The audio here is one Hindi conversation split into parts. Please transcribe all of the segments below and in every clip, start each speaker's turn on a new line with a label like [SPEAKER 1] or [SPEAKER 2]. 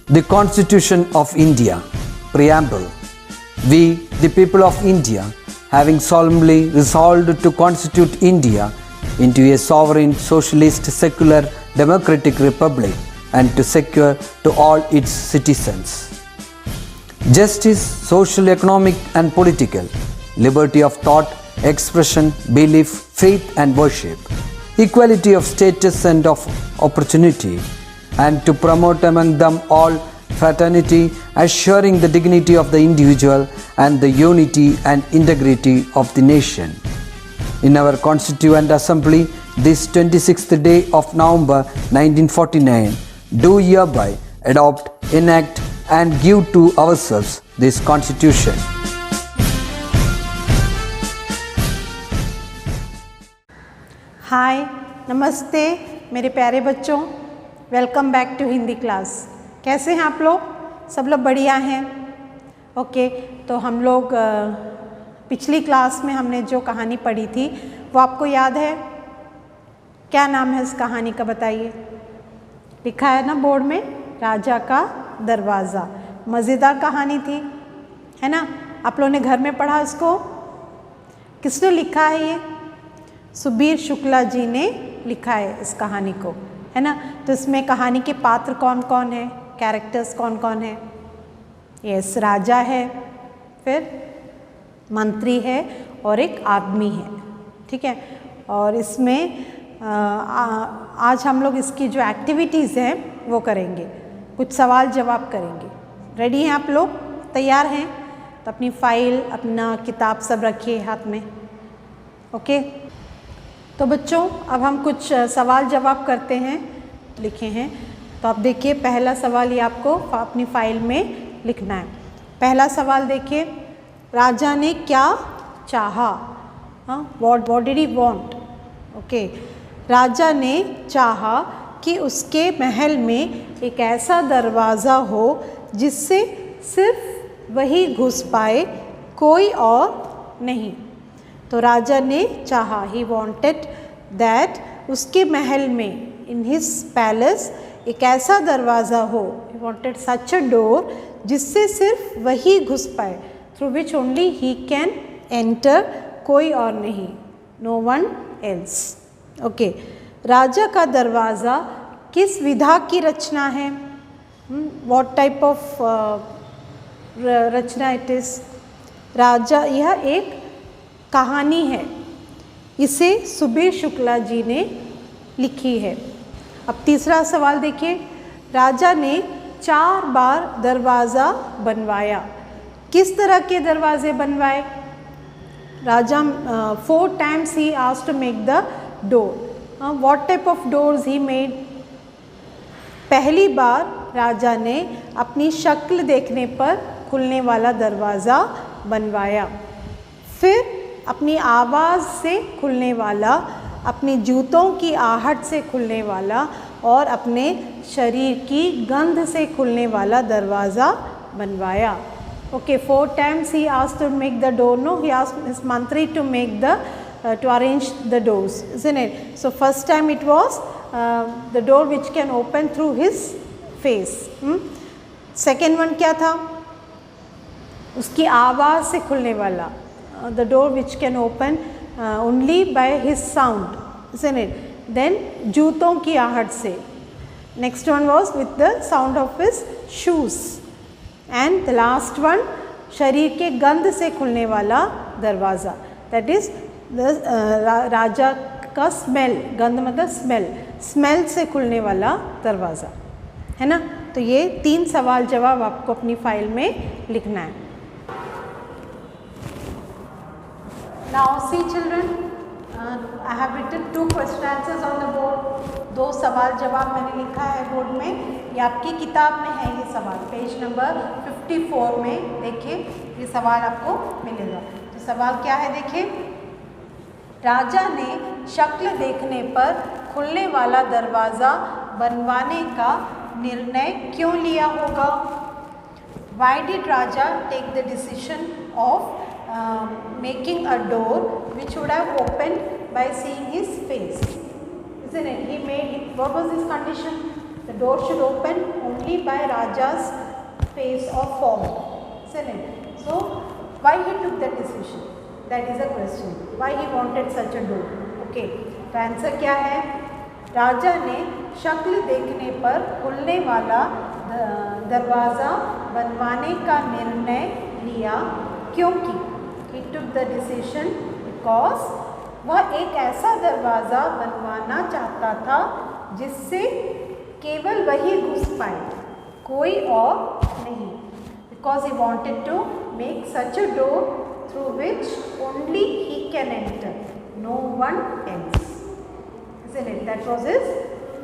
[SPEAKER 1] The Constitution of India, Preamble. We, the people of India, having solemnly resolved to constitute India into a sovereign, socialist, secular, democratic republic and to secure to all its citizens justice, social, economic and political, liberty of thought, expression, belief, faith and worship, equality of status and of opportunity, and to promote among them all fraternity, assuring the dignity of the individual and the unity and integrity of the nation. In our Constituent Assembly, this 26th day of November 1949, do hereby adopt, enact and give to ourselves this Constitution.
[SPEAKER 2] हाय, नमस्ते मेरे प्यारे बच्चों, welcome back to Hindi class. कैसे हैं आप लोग? सब लोग बढ़िया हैं? ओके, तो हम लोग पिछली क्लास में हमने जो कहानी पढ़ी थी वो आपको याद है? क्या नाम है इस कहानी का बताइए? लिखा है ना बोर्ड में, राजा का दरवाज़ा। मज़ेदार कहानी थी, है ना? आप लोगों ने घर में पढ़ा इसको? किसने लिखा है ये? सुबीर शुक्ला जी ने लिखा है इस कहानी को, है ना? तो इसमें कहानी के पात्र कौन कौन है, कैरेक्टर्स कौन कौन है? यस, राजा है, फिर मंत्री है और एक आदमी है, ठीक है? और इसमें आज हम लोग इसकी जो एक्टिविटीज़ हैं वो करेंगे, कुछ सवाल जवाब करेंगे। रेडी हैं आप लोग? तैयार हैं? तो अपनी फाइल, अपना किताब सब रखिए हाथ में। ओके, तो बच्चों अब हम कुछ सवाल जवाब करते हैं, लिखे हैं। तो आप देखिए, पहला सवाल ये आपको अपनी फाइल में लिखना है। पहला सवाल देखिए, राजा ने क्या चाहा? What did he want? Okay, राजा ने चाहा कि उसके महल में एक ऐसा दरवाज़ा हो जिससे सिर्फ वही घुस पाए, कोई और नहीं। तो राजा ने चाहा, ही वॉन्टेड दैट उसके महल में, इन हिज पैलेस, एक ऐसा दरवाज़ा हो, he wanted such a door जिससे सिर्फ वही घुस पाए, through which only he can enter, कोई और नहीं, नो वन एल्स। ओके, राजा का दरवाज़ा किस विधा की रचना है? व्हाट टाइप ऑफ रचना इट इज़? राजा, यह एक कहानी है, इसे सुबीर शुक्ला जी ने लिखी है। अब तीसरा सवाल देखिए, राजा ने 4 बार दरवाज़ा बनवाया। किस तरह के दरवाजे बनवाए? राजा 4 times he asked to make the door. What type of doors he made? पहली बार राजा ने अपनी शक्ल देखने पर खुलने वाला दरवाज़ा बनवाया, फिर अपनी आवाज़ से खुलने वाला, अपनी जूतों की आहट से खुलने वाला और अपने शरीर की गंध से खुलने वाला दरवाज़ा बनवाया। Okay, 4 times he asked to make the door. No, he asked his mantri to make the to arrange the doors, isn't it? So first time it was the door which can open through his face. Second one क्या था? उसकी आवाज़ से खुलने वाला, the door which can open only by his sound, isn't it? Then जूतों की आहट से. Next one was with the sound of his shoes. And the last one, शरीर के गंध से खुलने वाला दरवाज़ा, that is the राजा का स्मेल, गंध मतलब स्मेल, स्मेल से खुलने वाला दरवाज़ा, है ना? तो ये 3 सवाल जवाब आपको अपनी फाइल में लिखना है। Now see children, I have written 2 question answers on the board. 2 सवाल जवाब मैंने लिखा है बोर्ड में। ये आपकी किताब में है, ये सवाल पेज नंबर 54 में देखिए, ये सवाल आपको मिलेगा। तो सवाल क्या है देखिए, राजा ने शक्ल देखने पर खुलने वाला दरवाज़ा बनवाने का निर्णय क्यों लिया होगा? Why did Raja take the decision of making a door which would have opened by seeing his face? Isn't it? He made it. What was his condition? The door should open only by Raja's face or form, isn't it? So why he took that decision? That is a question. Why he wanted such a door? Okay. तो आंसर क्या है? राजा ने शक्ल देखने पर खुलने वाला दरवाज़ा बनवाने का निर्णय लिया, क्योंकि he took the decision because वह एक ऐसा दरवाज़ा बनवाना चाहता था जिससे केवल वही घुस पाए, कोई और नहीं. Because he wanted to make such a door through which only he can enter, no one else. Isn't it? That was his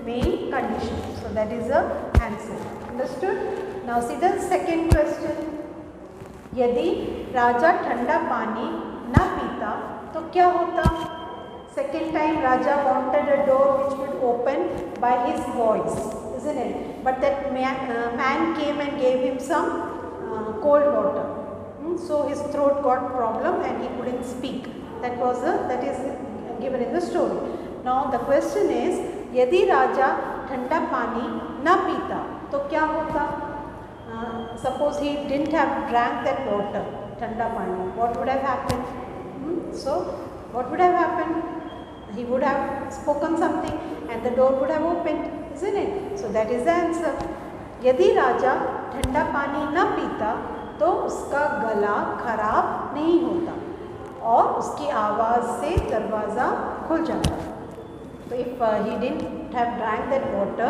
[SPEAKER 2] main condition. So that is the answer. Understood? Now see the second question. यदि राजा ठंडा पानी न पीता तो क्या होता? Second time Raja wanted a door which would open by his voice, isn't it? But that man came and gave him some cold water. So his throat got problem and he couldn't speak. That is given in the story. Now the question is, यदि राजा ठंडा पानी न पीता तो क्या होता? Suppose he didn't have drank that water, ठंडा पानी, what would have happened? So what would have happened? He would have spoken something and the door would have opened, isn't it? So that is the answer. यदि राजा ठंडा पानी न पीता तो उसका गला खराब नहीं होता और उसकी आवाज़ से दरवाज़ा खुल जाता. So if he didn't have drank that water,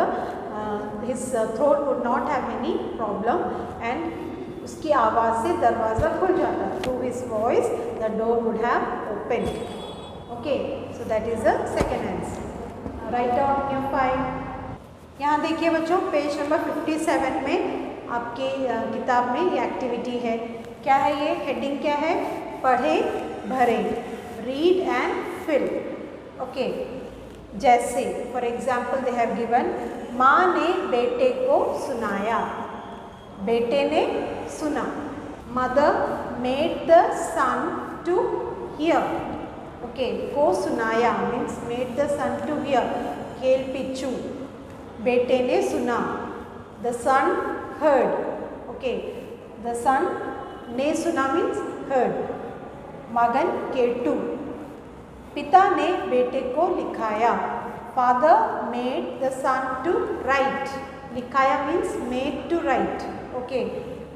[SPEAKER 2] his throat would not have any problem and उसकी आवाज़ से दरवाज़ा खुल जाता. Through his voice, the door would have opened. Okay, so that is the second answer. Write down your 5. यहाँ देखिए बच्चों, पेज नंबर 57 में आपके किताब में ये एक्टिविटी है. क्या है ये? हेडिंग क्या है? पढ़े भरे, रीड एंड फिल. ओके, जैसे for example they have given, माँ ने बेटे को सुनाया, बेटे ने सुना. Mother made the son to hear. Okay, को सुनाया means made the son to hear. खेल पिच्चू, बेटे ने सुना. The son heard. Okay, the son ने सुना मीन्स हर्ड. मगन केटू, पिता ने बेटे को लिखाया. Father made the son to write. लिखाया means made to write. Okay,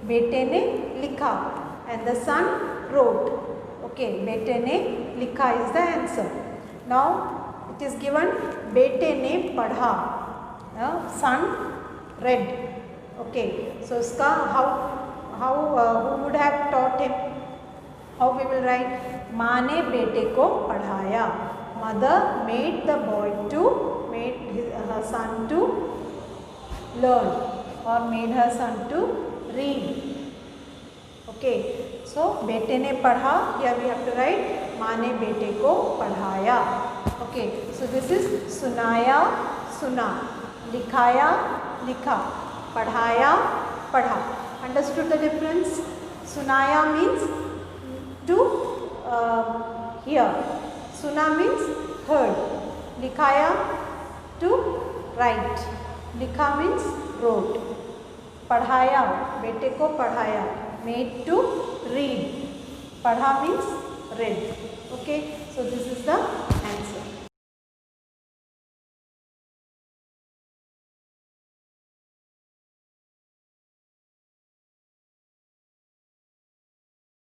[SPEAKER 2] बेटे ने लिखा and the son wrote. Okay, बेटे ने लिखा is the answer. Now it is given बेटे ने पढ़ा, सन रेड. ओके, सो इसका how who would have taught him? How we will write? माँ ने बेटे को पढ़ाया. Mother made the boy to made her son to learn और made her son to read. Okay, so बेटे ने पढ़ा, here we have to write माँ ने बेटे को पढ़ाया. ओके, सो दिस इज सुनाया सुना, लिखाया लिखा, पढ़ाया पढ़ा. Understood the difference? सुनाया means to hear, suna means heard, likhaya to write, likha means wrote, padhaya bete ko padhaya, made to read, padha means read. Okay, so this is the answer.